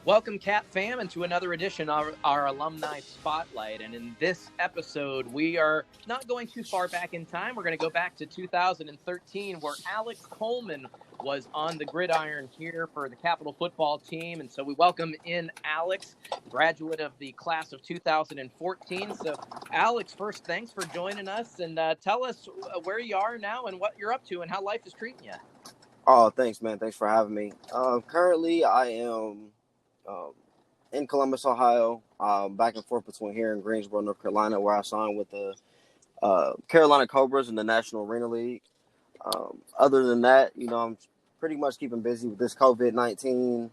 Welcome, Cat Fam, and to another edition of our Alumni Spotlight. And in this episode, we are not going too far back in time. We're going to go back to 2013, where Alex Coleman was on the gridiron here for the Capital football team. And so we welcome in Alex, graduate of the class of 2014. So, Alex, first, thanks for joining us, and tell us where you are now and what you're up to and how life is treating you. Oh, thanks, man. Thanks for having me. Currently, I am in Columbus, Ohio, back and forth between here and Greensboro, North Carolina, where I signed with the Carolina Cobras in the National Arena League. Other than that, I'm pretty much keeping busy with this COVID-19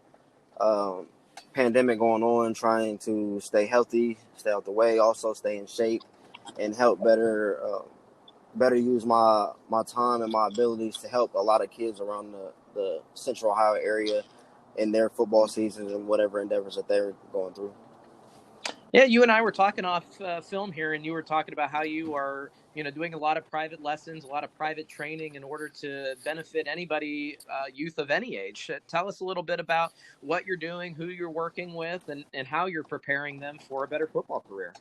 pandemic going on, trying to stay healthy, stay out the way, also stay in shape, and help better use my time and my abilities to help a lot of kids around the Central Ohio area in their football seasons and whatever endeavors that they're going through. Yeah, you and I were talking off film here, and you were talking about how you are, doing a lot of private lessons, a lot of private training in order to benefit anybody, youth of any age. Tell us a little bit about what you're doing, who you're working with, and how you're preparing them for a better football career.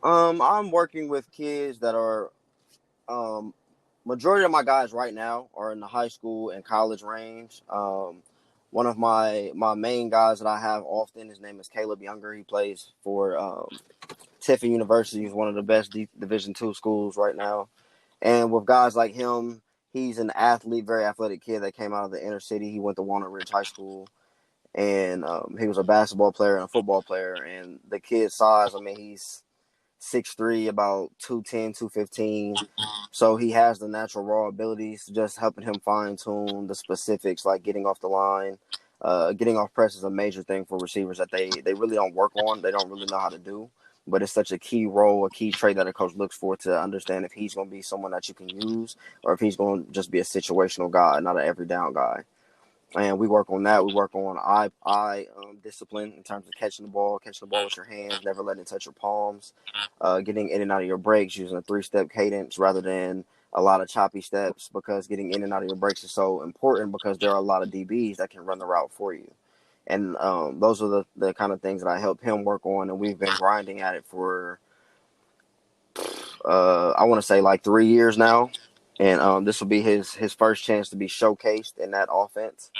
I'm working with kids that are majority of my guys right now are in the high school and college range. One of my main guys that I have often, his name is Caleb Younger. He plays for Tiffin University. He's one of the best Division II schools right now. And with guys like him, he's an athlete, very athletic kid that came out of the inner city. He went to Walnut Ridge High School, and he was a basketball player and a football player. And the kid's size, he's 6'3", about 210, 215. So he has the natural raw abilities, just helping him fine-tune the specifics, like getting off the line. Getting off press is a major thing for receivers that they really don't work on. They don't really know how to do. But it's such a key role, a key trait that a coach looks for to understand if he's going to be someone that you can use or if he's going to just be a situational guy, not an every down guy. And we work on that. We work on eye discipline in terms of catching the ball with your hands, never letting it touch your palms, getting in and out of your breaks using a 3-step cadence rather than a lot of choppy steps, because getting in and out of your breaks is so important because there are a lot of DBs that can run the route for you. And those are the kind of things that I help him work on, and we've been grinding at it for, I want to say like 3 years now. And this will be his first chance to be showcased in that offense.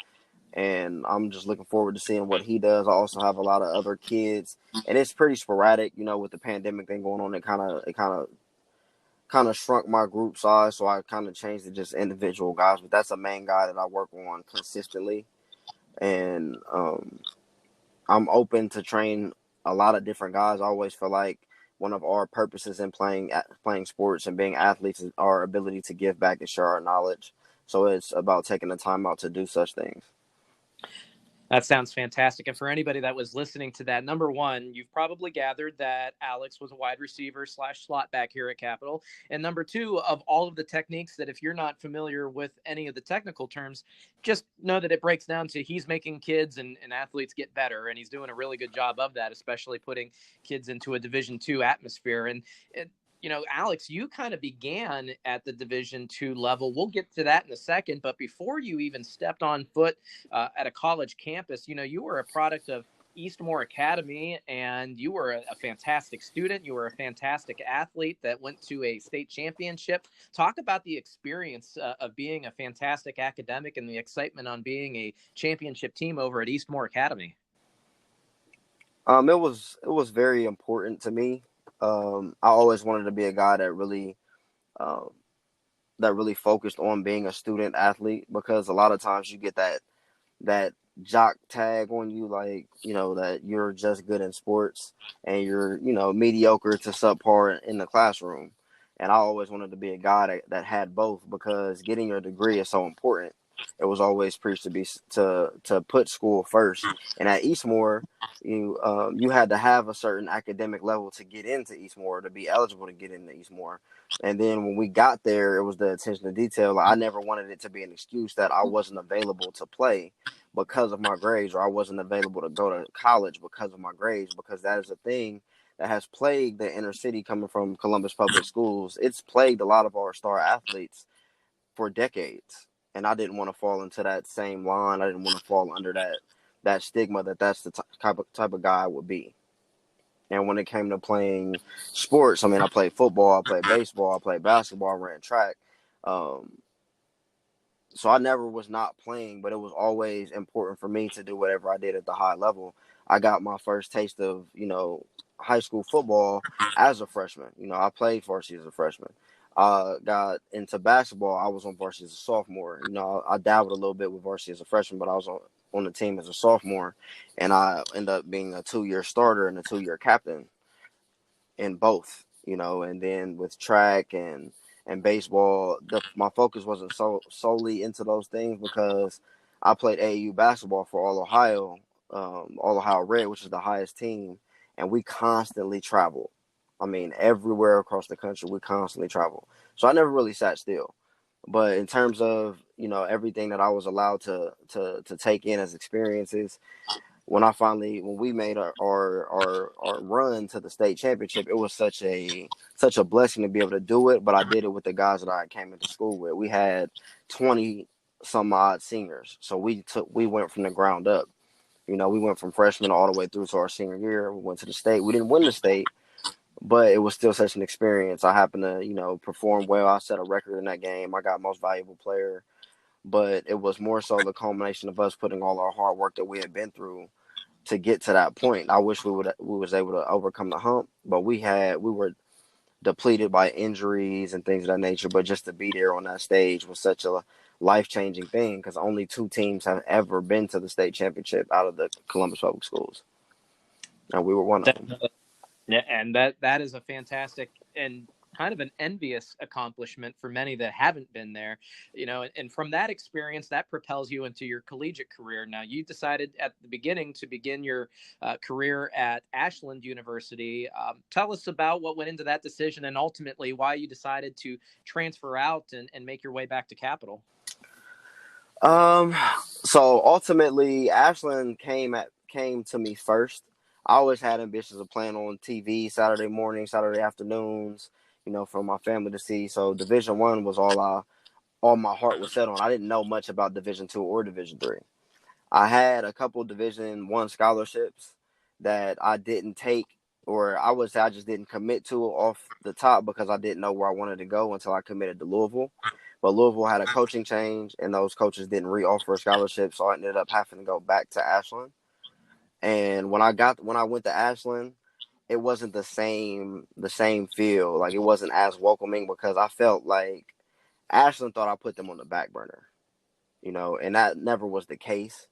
And I'm just looking forward to seeing what he does. I also have a lot of other kids, and it's pretty sporadic, with the pandemic thing going on. It kind of shrunk my group size, so I kind of changed to just individual guys. But that's a main guy that I work on consistently, and I'm open to train a lot of different guys. I always feel like one of our purposes in playing sports and being athletes is our ability to give back and share our knowledge. So it's about taking the time out to do such things. That sounds fantastic. And for anybody that was listening to that, number one, you've probably gathered that Alex was a wide receiver / slot back here at Capital. And number two, of all of the techniques that if you're not familiar with any of the technical terms, just know that it breaks down to he's making kids and athletes get better. And he's doing a really good job of that, especially putting kids into a Division II atmosphere. And Alex, you kind of began at the Division II level. We'll get to that in a second. But before you even stepped on foot at a college campus, you were a product of Eastmoor Academy, and you were a fantastic student. You were a fantastic athlete that went to a state championship. Talk about the experience of being a fantastic academic and the excitement on being a championship team over at Eastmoor Academy. It was very important to me. I always wanted to be a guy that really focused on being a student athlete, because a lot of times you get that jock tag on you, like, that you're just good in sports and you're, mediocre to subpar in the classroom. And I always wanted to be a guy that had both, because getting your degree is so important. It was always preached to put school first. And at Eastmoor, you had to have a certain academic level to get into Eastmoor, to be eligible to get into Eastmoor. And then when we got there, it was the attention to detail. I never wanted it to be an excuse that I wasn't available to play because of my grades, or I wasn't available to go to college because of my grades, because that is a thing that has plagued the inner city coming from Columbus Public Schools. It's plagued a lot of our star athletes for decades. And I didn't want to fall into that same line. I didn't want to fall under that stigma that that's the type of guy I would be. And when it came to playing sports, I mean, I played football, I played baseball, I played basketball, I ran track. Um, so I never was not playing, but it was always important for me to do whatever I did at the high level. I got my first taste of, high school football as a freshman. I played varsity as a freshman. Got into basketball. I was on varsity as a sophomore. I dabbled a little bit with varsity as a freshman, but I was on the team as a sophomore, and I ended up being a 2-year starter and a 2-year captain in both, and then with track and baseball, my focus wasn't solely into those things because I played AAU basketball for All Ohio Red, which is the highest team, and we constantly traveled. I mean, everywhere across the country, we constantly travel. So I never really sat still. But in terms of everything that I was allowed to take in as experiences, when we made our run to the state championship, it was such a blessing to be able to do it. But I did it with the guys that I came into school with. We had 20 some odd seniors, so we went from the ground up. We went from freshman all the way through to our senior year. We went to the state. We didn't win the state, but it was still such an experience. I happened to perform well. I set a record in that game. I got most valuable player. But it was more so the culmination of us putting all our hard work that we had been through to get to that point. I wish we was able to overcome the hump, but we were depleted by injuries and things of that nature. But just to be there on that stage was such a life-changing thing because only 2 teams have ever been to the state championship out of the Columbus Public Schools, and we were one of them. Yeah, and that is a fantastic and kind of an envious accomplishment for many that haven't been there, and from that experience, that propels you into your collegiate career. Now, you decided at the beginning to begin your career at Ashland University. Tell us about what went into that decision and ultimately why you decided to transfer out and make your way back to Capital. So ultimately, Ashland came to me first. I always had ambitions of playing on TV Saturday mornings, Saturday afternoons, for my family to see. So Division I was all my heart was set on. I didn't know much about Division II or Division III. I had a couple Division I scholarships that I didn't take, or I would say I just didn't commit to off the top because I didn't know where I wanted to go until I committed to Louisville. But Louisville had a coaching change, and those coaches didn't re-offer a scholarship, so I ended up having to go back to Ashland. And when I went to Ashland, it wasn't the same feel. Like, it wasn't as welcoming because I felt like Ashland thought I put them on the back burner, and that never was the case.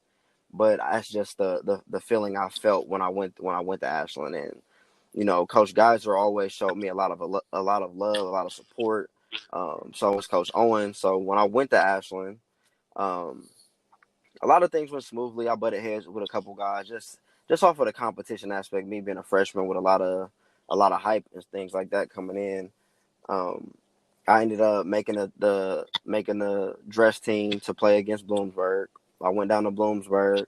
But that's just the feeling I felt when I went to Ashland. And Coach Geiser always showed me a lot of love, a lot of support. So was Coach Owen. So when I went to Ashland, um, a lot of things went smoothly. I butted heads with a couple guys, just off of the competition aspect. Me being a freshman with a lot of hype and things like that coming in. Um, I ended up making the dress team to play against Bloomsburg. I went down to Bloomsburg.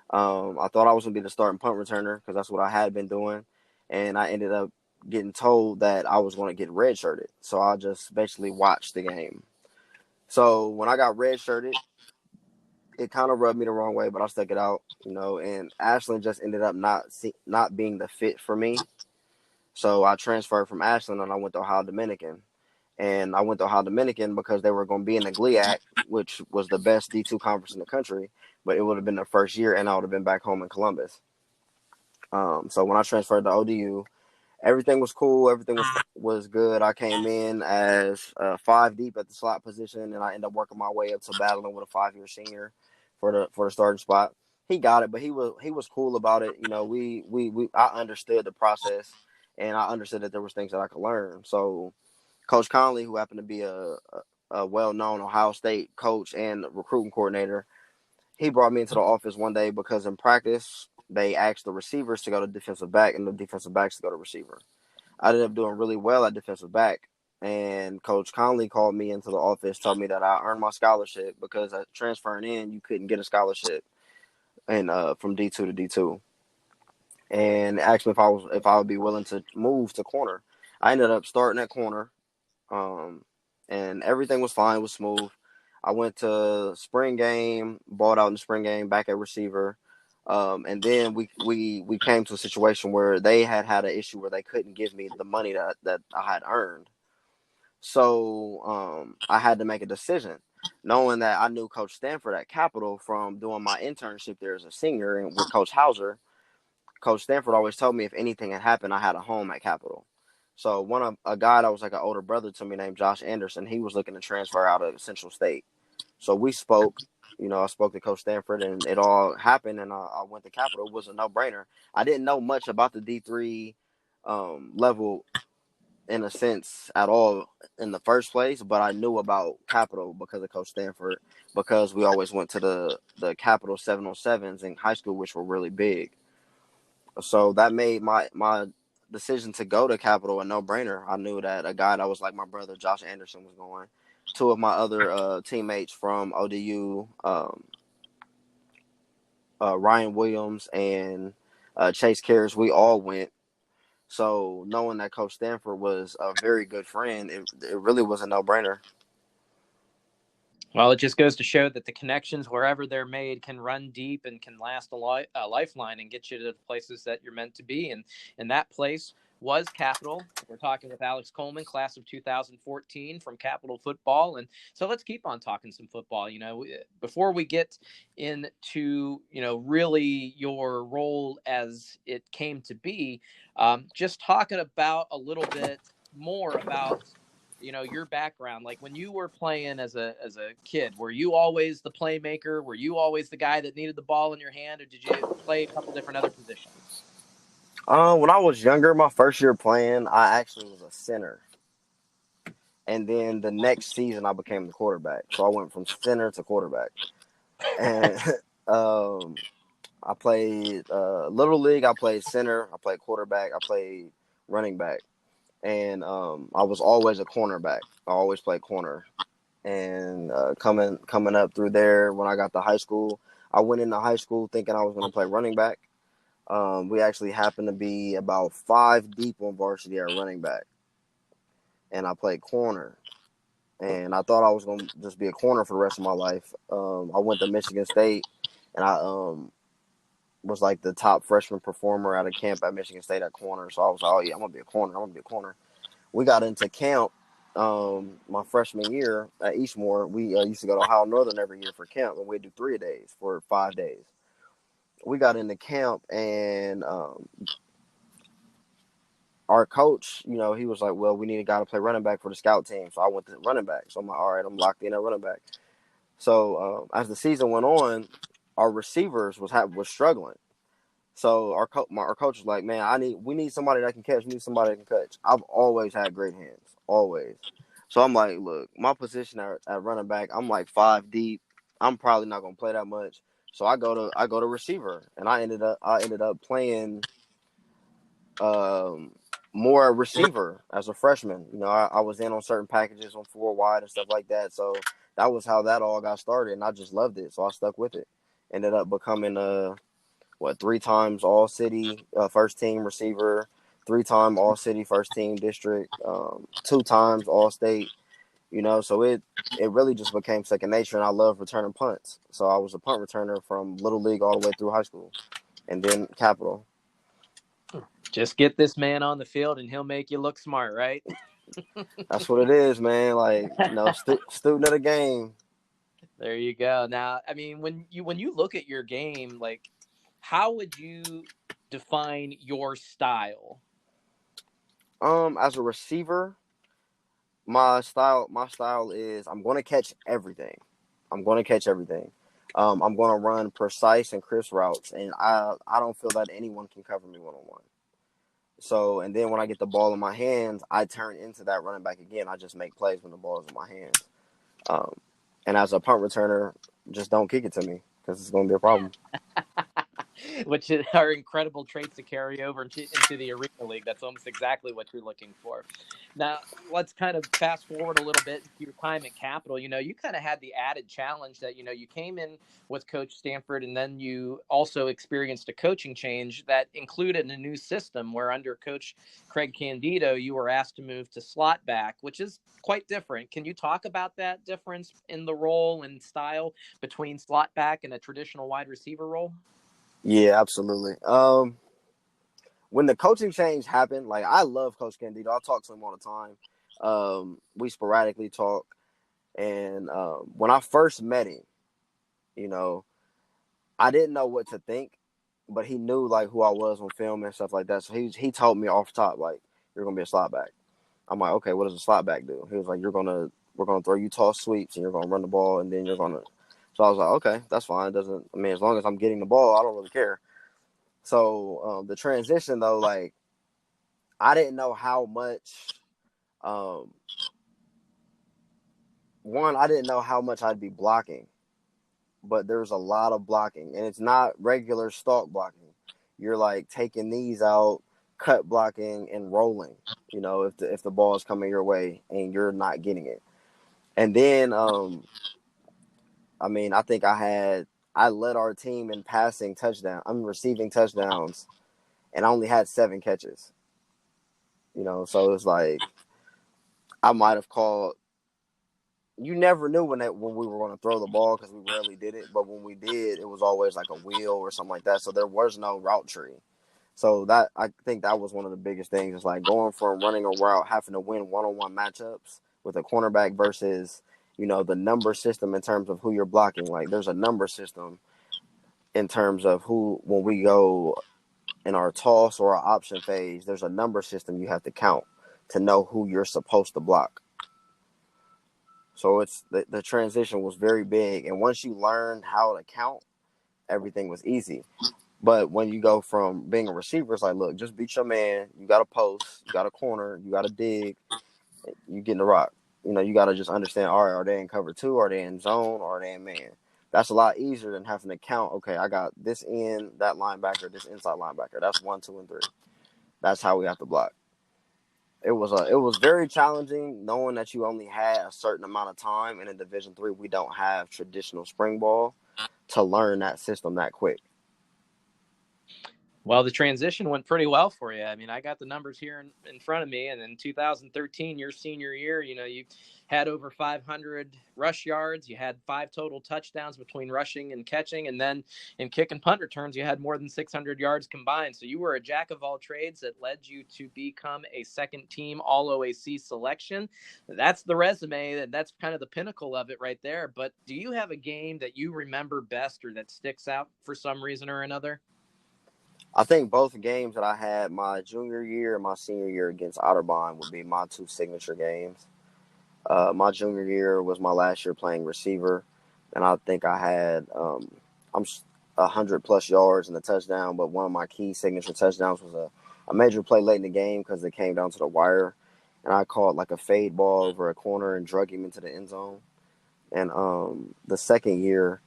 I thought I was going to be the starting punt returner because that's what I had been doing. And I ended up getting told that I was going to get redshirted. So I just basically watched the game. So when I got redshirted, it kind of rubbed me the wrong way, but I stuck it out, and Ashland just ended up not being the fit for me. So I transferred from Ashland and I went to Ohio Dominican. And I went to Ohio Dominican because they were going to be in the GLIAC, which was the best D2 conference in the country, but it would have been the first year, and I would have been back home in Columbus. So when I transferred to ODU, everything was cool. Everything was good. I came in as 5 deep at the slot position, and I ended up working my way up to battling with a 5-year senior for the starting spot. He got it, but he was cool about it. I understood the process, and I understood that there was things that I could learn. So Coach Conley, who happened to be a well-known Ohio State coach and recruiting coordinator, he brought me into the office one day because in practice they asked the receivers to go to defensive back and the defensive backs to go to receiver. I ended up doing really well at defensive back, and Coach Conley called me into the office, told me that I earned my scholarship because transferring in, you couldn't get a scholarship and from D2 to D2. and asked me if I would be willing to move to corner. I ended up starting at corner, um, and everything was fine, was smooth. I went to spring game, balled out in the spring game, back at receiver, and then we came to a situation where they had an issue where they couldn't give me the money that I had earned. So I had to make a decision, knowing that I knew Coach Stanford at Capital from doing my internship there as a senior and with Coach Hauser. Coach Stanford always told me if anything had happened, I had a home at Capital. So a guy that was like an older brother to me named Josh Anderson, he was looking to transfer out of Central State. So we spoke. I spoke to Coach Stanford, and it all happened, and I went to Capital. It was a no-brainer. I didn't know much about the D3 level in a sense at all in the first place, but I knew about Capital because of Coach Stanford, because we always went to the Capital 7-on-7s in high school, which were really big. So that made my decision to go to Capital a no-brainer. I knew that a guy that was like my brother, Josh Anderson, was going. Two of my other teammates from ODU, Ryan Williams and Chase Karras, we all went. So knowing that Coach Stanford was a very good friend, it really was a no-brainer. Well, it just goes to show that the connections, wherever they're made, can run deep and can last a lifeline and get you to the places that you're meant to be. And that place was Capital. We're talking with Alex Coleman, class of 2014 from Capital Football. And so let's keep on talking some football. Before we get into, really your role as it came to be, just talking about a little bit more about your background. Like when you were playing as a kid, were you always the playmaker? Were you always the guy that needed the ball in your hand, or did you play a couple different other positions? When I was younger, my first year playing, I actually was a center, and then the next season I became the quarterback. So I went from center to quarterback, and I played little league. I played center. I played quarterback. I played running back, and I was always a cornerback. I always played corner. And coming up through there, when I got to high school, I went into high school thinking I was going to play running back. We actually happened to be about 5 deep on varsity at running back, and I played corner. And I thought I was going to just be a corner for the rest of my life. I went to Michigan State, and I was like the top freshman performer at a camp at Michigan State at corner. So I was like, oh yeah, I'm going to be a corner. I'm going to be a corner. We got into camp my freshman year at Eastmore. We used to go to Ohio Northern every year for camp, and we'd do 3-a-days for 5 days. We got into camp, and our coach, he was like, well, we need a guy to play running back for the scout team. So I went to running back. So I'm like, all right, I'm locked in at running back. So as the season went on, our receivers was struggling. So our coach was like, man, we need somebody that can catch. We need somebody that can catch. I've always had great hands, always. So I'm like, look, my position at running back, I'm like 5 deep. I'm probably not gonna play that much. So I go to receiver, and I ended up playing more receiver as a freshman. I was in on certain packages on 4 wide and stuff like that. So that was how that all got started, and I just loved it. So I stuck with it. Ended up becoming 3 times All City first team receiver, 3-time All City first team district, 2 times All State. So it really just became second nature, and I love returning punts. So I was a punt returner from little league all the way through high school, and then Capital. Just get this man on the field, and he'll make you look smart, right? That's what it is, man. Like student of the game. There you go. Now, I mean, when you look at your game, like, how would you define your style? As a receiver, my style is I'm going to catch everything. I'm going to catch everything. I'm going to run precise and crisp routes, and I don't feel that anyone can cover me one-on-one. So, and then when I get the ball in my hands, I turn into that running back again. I just make plays when the ball is in my hands. Um, and as a punt returner, just don't kick it to me because it's going to be a problem. which are incredible traits to carry over into the Arena League. That's almost exactly what you're looking for. Now, let's kind of fast forward a little bit to your time at Capital. You kind of had the added challenge that, you came in with Coach Stanford, and then you also experienced a coaching change that included a new system where under Coach Craig Candido, you were asked to move to slot back, which is quite different. Can you talk about that difference in the role and style between slot back and a traditional wide receiver role? Yeah, absolutely. When the coaching change happened, like I love Coach Candido. I talk to him all the time. We sporadically talk, and when I first met him, you know, I didn't know what to think, but he knew like who I was on film and stuff like that. So he told me off top like you're gonna be a slot back. I'm like, okay, what does a slot back do? He was like, we're gonna throw you toss sweeps and you're gonna run the ball and then you're gonna. So I was like, okay, that's fine. It doesn't. I mean, as long as I'm getting the ball, I don't really care. So the transition though, like I didn't know how much. Um, One, I didn't know how much I'd be blocking, but there's a lot of blocking, and it's not regular stalk blocking. You're like taking these out, cut blocking, and rolling. If the ball is coming your way and you're not getting it, and then I mean, I think I led our team in receiving touchdowns, and I only had 7 catches. So it's like I might have called. You never knew when we were going to throw the ball because we rarely did it. But when we did, it was always like a wheel or something like that. So there was no route tree. So I think that was one of the biggest things. Is like going from running a route, having to win one-on-one matchups with a cornerback versus, the number system in terms of who you're blocking. Like there's a number system in terms of when we go in our toss or our option phase, there's a number system you have to count to know who you're supposed to block. So it's the transition was very big, and once you learned how to count, everything was easy. But when you go from being a receiver, it's like, look, just beat your man. You got a post, you got a corner, you got to dig, you get in the rock. You got to just understand, all right, are they in cover 2? Are they in zone? Or are they in man? That's a lot easier than having to count, okay, I got this in, that linebacker, this inside linebacker. That's 1, 2, and 3. That's how we have to block. It was very challenging knowing that you only had a certain amount of time. And in Division III, we don't have traditional spring ball to learn that system that quick. Well, the transition went pretty well for you. I mean, I got the numbers here in front of me. And in 2013, your senior year, you had over 500 rush yards. You had 5 total touchdowns between rushing and catching. And then in kick and punt returns, you had more than 600 yards combined. So you were a jack of all trades that led you to become a second team All OAC selection. That's the resume. And that's kind of the pinnacle of it right there. But do you have a game that you remember best or that sticks out for some reason or another? I think both games that I had my junior year and my senior year against Otterbein would be my 2 signature games. My junior year was my last year playing receiver, and I think I had I'm 100+ yards and a touchdown. But one of my key signature touchdowns was a major play late in the game because it came down to the wire, and I caught like a fade ball over a corner and drug him into the end zone. And the second year,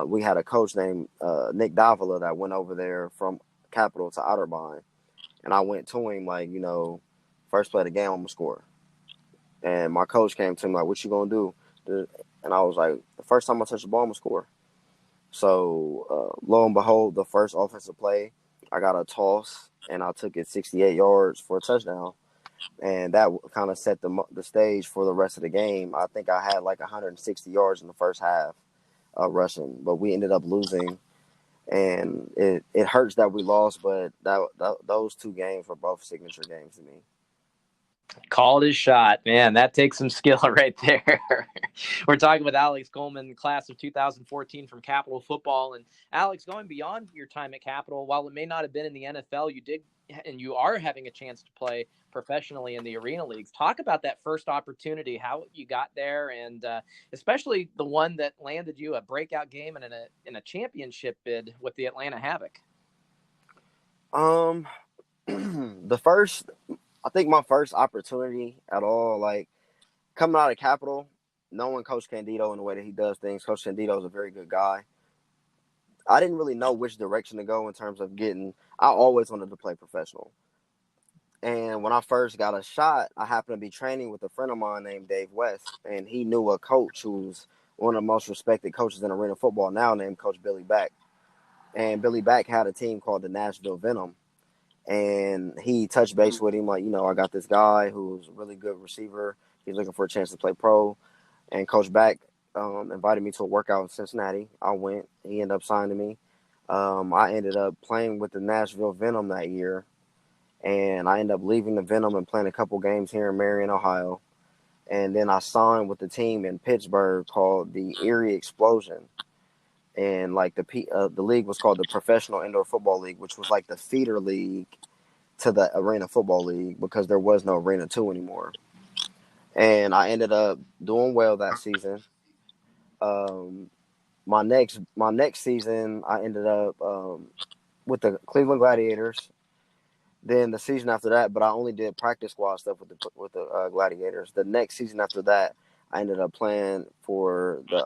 we had a coach named Nick Davila that went over there from Capital to Otterbein, and I went to him like, first play of the game, I'm gonna score. And my coach came to me like, "What you gonna do?" And I was like, "The first time I touch the ball, I'm gonna score." So lo and behold, the first offensive play, I got a toss and I took it 68 yards for a touchdown, and that kind of set the stage for the rest of the game. I think I had like 160 yards in the first half rushing, but we ended up losing. And it hurts that we lost, but those 2 games were both signature games to me. Called his shot, man. That takes some skill right there. We're talking with Alex Coleman, class of 2014 from Capital Football. And Alex, going beyond your time at Capital, while it may not have been in the NFL, you did and you are having a chance to play professionally in the Arena Leagues. Talk about that first opportunity, how you got there, and especially the one that landed you a breakout game and in a championship bid with the Atlanta Havoc. I think my first opportunity at all, like coming out of Capital, knowing Coach Candido and the way that he does things. Coach Candido is a very good guy. I didn't really know which direction to go in terms of getting. I always wanted to play professional. And when I first got a shot, I happened to be training with a friend of mine named Dave West, and he knew a coach who's one of the most respected coaches in arena football now, named Coach Billy Back. And Billy Back had a team called the Nashville Venom, and he touched base with him like, I got this guy who's a really good receiver. He's looking for a chance to play pro. And Coach Back invited me to a workout in Cincinnati. I went. He ended up signing me. I ended up playing with the Nashville Venom that year, and I ended up leaving the Venom and playing a couple games here in Marion, Ohio. And then I signed with the team in Pittsburgh called the Erie Explosion. And like the league was called the Professional Indoor Football League, which was like the feeder league to the Arena Football League because there was no Arena 2 anymore. And I ended up doing well that season. Um, my next season, I ended up with the Cleveland Gladiators. Then the season after that, but I only did practice squad stuff with the Gladiators. The next season after that, I ended up playing for the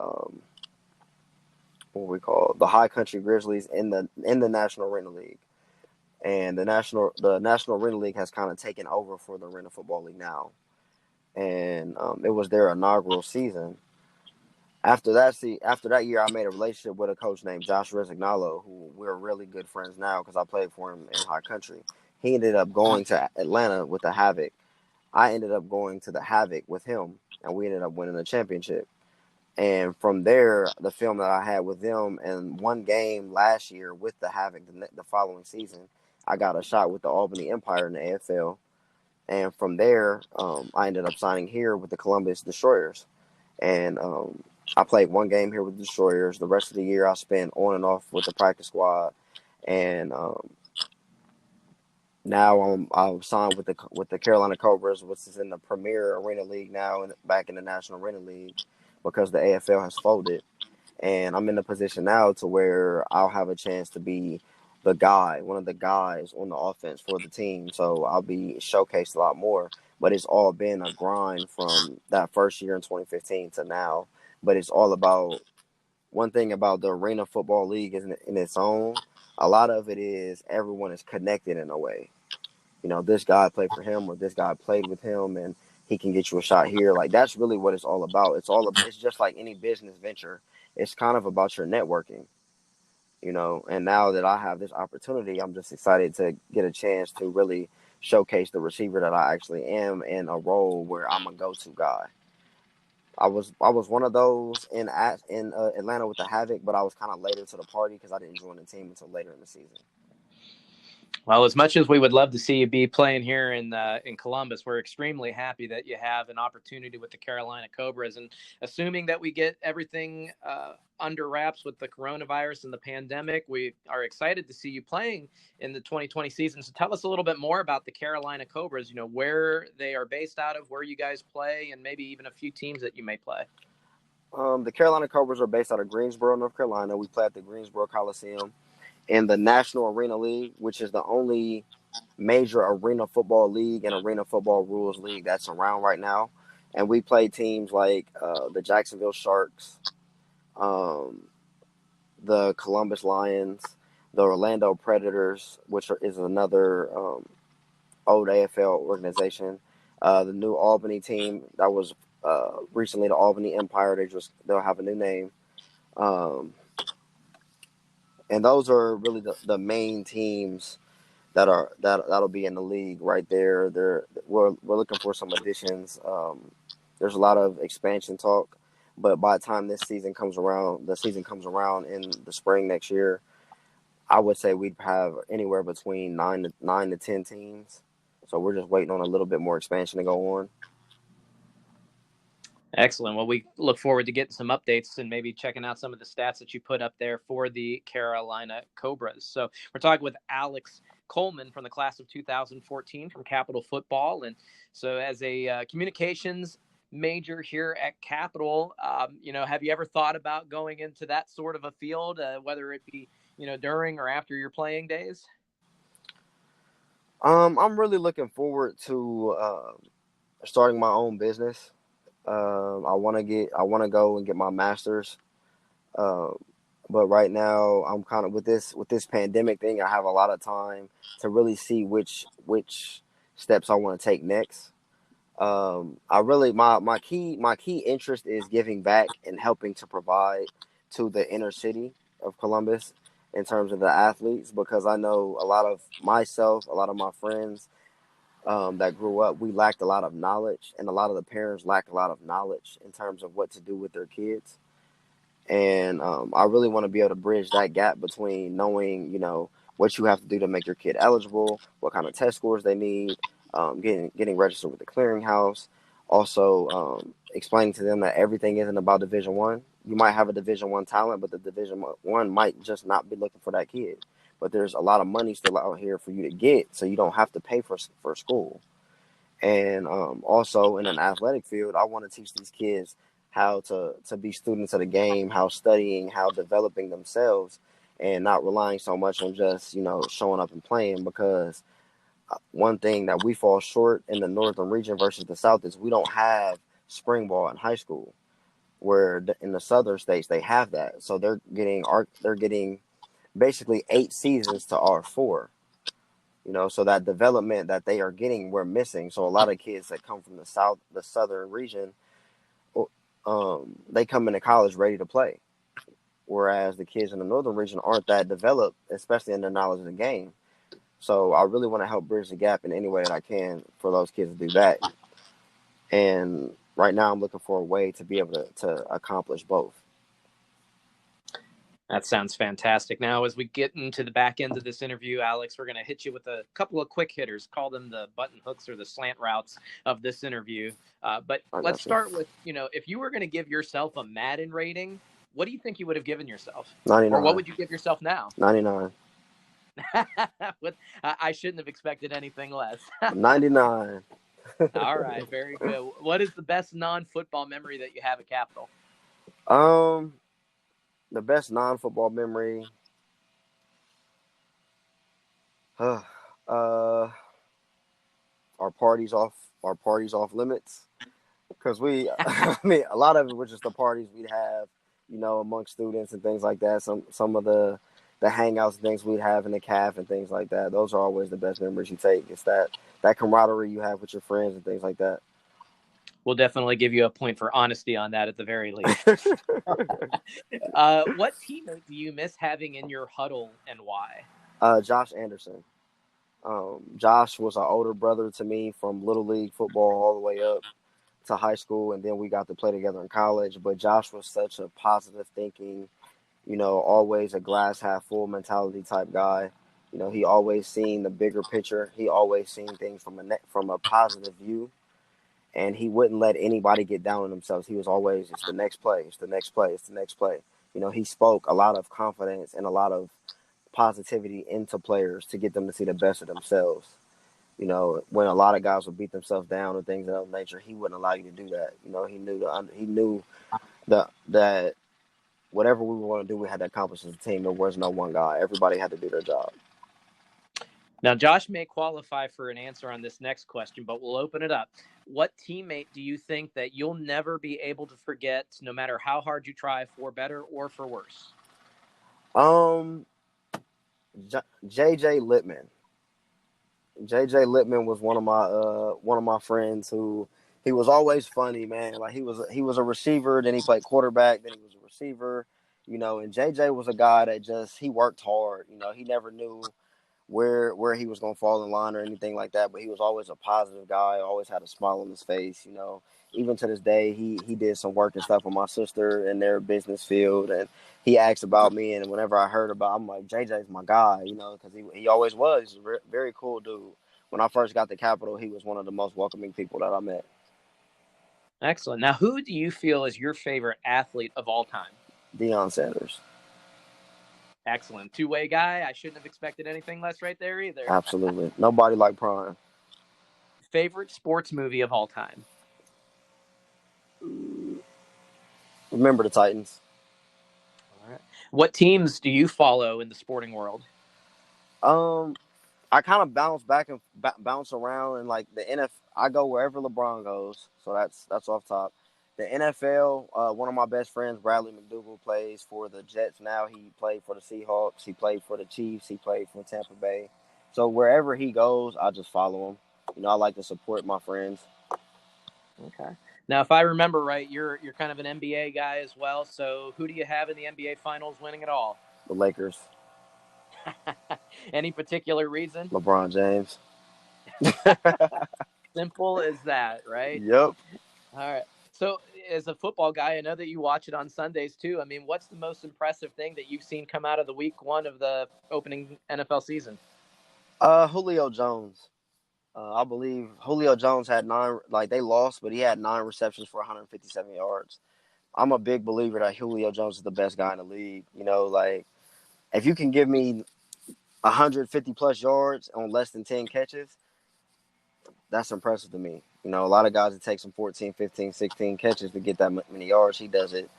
what we call the High Country Grizzlies in the National Arena League. And the National Arena League has kind of taken over for the Arena Football League now, and it was their inaugural season. After that year, I made a relationship with a coach named Josh Resignalo, who we're really good friends now because I played for him in High Country. He ended up going to Atlanta with the Havoc. I ended up going to the Havoc with him, and we ended up winning the championship. And from there, the film that I had with them and one game last year with the Havoc the following season, I got a shot with the Albany Empire in the AFL. And from there, I ended up signing here with the Columbus Destroyers. And I played one game here with the Destroyers. The rest of the year I spent on and off with the practice squad. And now I'm signed with the Carolina Cobras, which is in the Premier Arena League now and back in the National Arena League because the AFL has folded. And I'm in a position now to where I'll have a chance to be one of the guys on the offense for the team. So I'll be showcased a lot more. But it's all been a grind from that first year in 2015 to now. But it's all about one thing about the Arena Football League is in its own. A lot of it is everyone is connected in a way. This guy played for him or this guy played with him and he can get you a shot here. Like that's really what it's all about. It's just like any business venture. It's kind of about your networking. And now that I have this opportunity, I'm just excited to get a chance to really showcase the receiver that I actually am in a role where I'm a go-to guy. I was one of those in Atlanta with the Havoc, but I was kind of later to the party because I didn't join the team until later in the season. Well, as much as we would love to see you be playing here in Columbus, we're extremely happy that you have an opportunity with the Carolina Cobras. And assuming that we get everything under wraps with the coronavirus and the pandemic, we are excited to see you playing in the 2020 season. So tell us a little bit more about the Carolina Cobras, where they are based out of, where you guys play, and maybe even a few teams that you may play. The Carolina Cobras are based out of Greensboro, North Carolina. We play at the Greensboro Coliseum in the National Arena League, which is the only major arena football league and arena football rules league that's around right now. And we play teams like the Jacksonville Sharks, um, the Columbus Lions, the Orlando Predators, is another old AFL organization. The new Albany team that was recently the Albany Empire. They'll have a new name. Um, and those are really the main teams that'll be in the league right there. We're looking for some additions. There's a lot of expansion talk, but by the time the season comes around in the spring next year, I would say we'd have anywhere between nine to 10 teams. So we're just waiting on a little bit more expansion to go on. Excellent. Well, we look forward to getting some updates and maybe checking out some of the stats that you put up there for the Carolina Cobras. So we're talking with Alex Coleman from the class of 2014 from Capital Football. And so as a communications major here at Capital, have you ever thought about going into that sort of a field, whether it be, during or after your playing days? I'm really looking forward to starting my own business. I want to go and get my master's. Uh, But right now, I'm kind of with this pandemic thing. I have a lot of time to really see which steps I want to take next. I really my key interest is giving back and helping to provide to the inner city of Columbus in terms of the athletes, because I know a lot of myself, a lot of my friends that grew up, we lacked a lot of knowledge, and a lot of the parents lacked a lot of knowledge in terms of what to do with their kids. And I really want to be able to bridge that gap between knowing, what you have to do to make your kid eligible, what kind of test scores they need, getting registered with the clearinghouse. Also, explaining to them that everything isn't about Division 1. You might have a Division 1 talent, but the Division 1 might just not be looking for that kid. But there's a lot of money still out here for you to get, so you don't have to pay for school. And also in an athletic field, I want to teach these kids how to be students of the game, how studying, how developing themselves, and not relying so much on just showing up and playing. Because one thing that we fall short in the northern region versus the south is we don't have spring ball in high school. Where in the southern states they have that, so they're getting basically 8 seasons to our 4. So that development that they are getting, we're missing. So a lot of kids that come from the southern region, they come into college ready to play, whereas the kids in the northern region aren't that developed, especially in their knowledge of the game. So I really want to help bridge the gap in any way that I can for those kids to do that. And right now, I'm looking for a way to be able to accomplish both. That sounds fantastic. Now, as we get into the back end of this interview, Alex, we're going to hit you with a couple of quick hitters. Call them the button hooks or the slant routes of this interview. But I let's got you. start with, if you were going to give yourself a Madden rating, what do you think you would have given yourself? Or what 99. would you give yourself now? 99. I shouldn't have expected anything less. 99. All right, very good. What is the best non-football memory that you have at Capitol? um, the best non-football memory. Uh, uh, our parties off limits, because I mean, a lot of it was just the parties we'd have, amongst students and things like that. Some of the hangouts and things we'd have in the caf and things like that. Those are always the best memories you take. It's that camaraderie you have with your friends and things like that. We'll definitely give you a point for honesty on that at the very least. What teammate do you miss having in your huddle and why? Josh Anderson. Josh was an older brother to me from Little League football all the way up to high school, and then we got to play together in college. But Josh was such a positive thinking, always a glass half full mentality type guy. He always seen the bigger picture. He always seen things from a positive view, and he wouldn't let anybody get down on themselves. He was always, it's the next play, it's the next play, it's the next play. He spoke a lot of confidence and a lot of positivity into players to get them to see the best of themselves. When a lot of guys would beat themselves down and things of that nature, he wouldn't allow you to do that. He knew that whatever we were going to do, we had to accomplish as a team. There was no one guy. Everybody had to do their job. Now, Josh may qualify for an answer on this next question, but we'll open it up. What teammate do you think that you'll never be able to forget, no matter how hard you try, for better or for worse? Um, JJ Littman. JJ Littman was one of my friends who he was always funny, man. Like he was a receiver, then he played quarterback, then he was a receiver, and JJ was a guy that just he worked hard. He never knew where he was gonna fall in line or anything like that, but he was always a positive guy, always had a smile on his face. Even to this day, he did some work and stuff with my sister in their business field, and he asked about me, and whenever I heard about him, I'm like, JJ's my guy, because he always was. He's a very cool dude. When I first got to Capitol, he was one of the most welcoming people that I met. Excellent. Now, who do you feel is your favorite athlete of all time? Deion Sanders. Excellent. Two-way guy. I shouldn't have expected anything less right there either. Absolutely. Nobody like Prime. Favorite sports movie of all time? Remember the Titans. All right. What teams do you follow in the sporting world? I kind of bounce back and bounce around, and like the NFL, I go wherever LeBron goes. So that's off top. The NFL, one of my best friends, Bradley McDougal, plays for the Jets now. He played for the Seahawks. He played for the Chiefs. He played for Tampa Bay. So wherever he goes, I just follow him. I like to support my friends. Okay. Now, if I remember right, you're kind of an NBA guy as well. So who do you have in the NBA Finals winning it all? The Lakers. Any particular reason? LeBron James. Simple as that, right? Yep. All right. So, as a football guy, I know that you watch it on Sundays too. I mean, what's the most impressive thing that you've seen come out of the week one of the opening NFL season? Julio Jones. I believe Julio Jones had 9. Like they lost, but he had 9 receptions for 157 yards. I'm a big believer that Julio Jones is the best guy in the league. Like if you can give me 150 plus yards on less than 10 catches, that's impressive to me. A lot of guys, it takes them 14, 15, 16 catches to get that many yards. He does it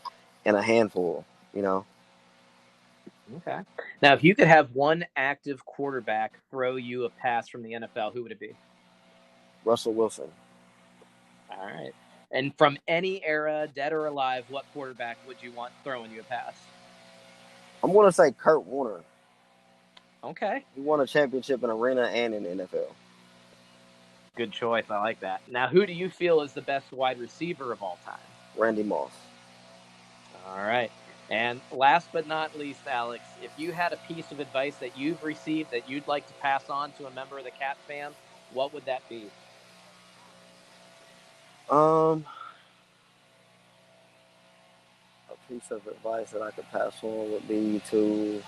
in a handful. Okay. Now, if you could have one active quarterback throw you a pass from the NFL, who would it be? Russell Wilson. All right. And from any era, dead or alive, what quarterback would you want throwing you a pass? I'm going to say Kurt Warner. Okay. He won a championship in Arena and in the NFL. Good choice. I like that. Now, who do you feel is the best wide receiver of all time? Randy Moss. All right. And last but not least, Alex, if you had a piece of advice that you've received that you'd like to pass on to a member of the Cat fam, what would that be? A piece of advice that I could pass on would be to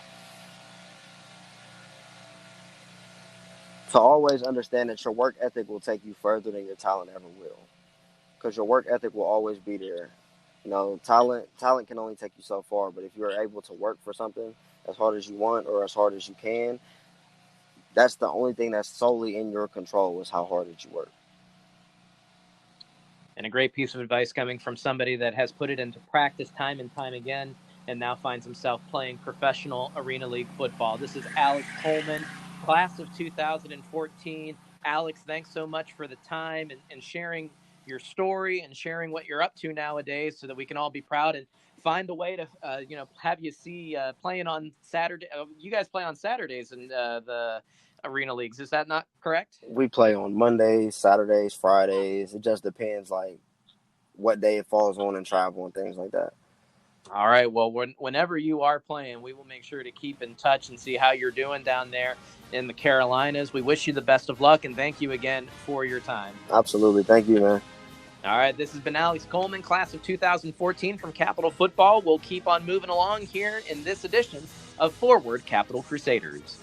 always understand that your work ethic will take you further than your talent ever will. Because your work ethic will always be there. Talent can only take you so far, but if you're able to work for something as hard as you want or as hard as you can, that's the only thing that's solely in your control is how hard that you work. And a great piece of advice coming from somebody that has put it into practice time and time again and now finds himself playing professional Arena League football. This is Alex Coleman, class of 2014. Alex, thanks so much for the time and sharing your story and sharing what you're up to nowadays so that we can all be proud and find a way to, have you see playing on Saturday. You guys play on Saturdays in the Arena Leagues. Is that not correct? We play on Mondays, Saturdays, Fridays. It just depends, like, what day it falls on and travel and things like that. All right. Well, whenever you are playing, we will make sure to keep in touch and see how you're doing down there in the Carolinas. We wish you the best of luck and thank you again for your time. Absolutely. Thank you, man. All right. This has been Alex Coleman, class of 2014 from Capital Football. We'll keep on moving along here in this edition of Forward Capital Crusaders.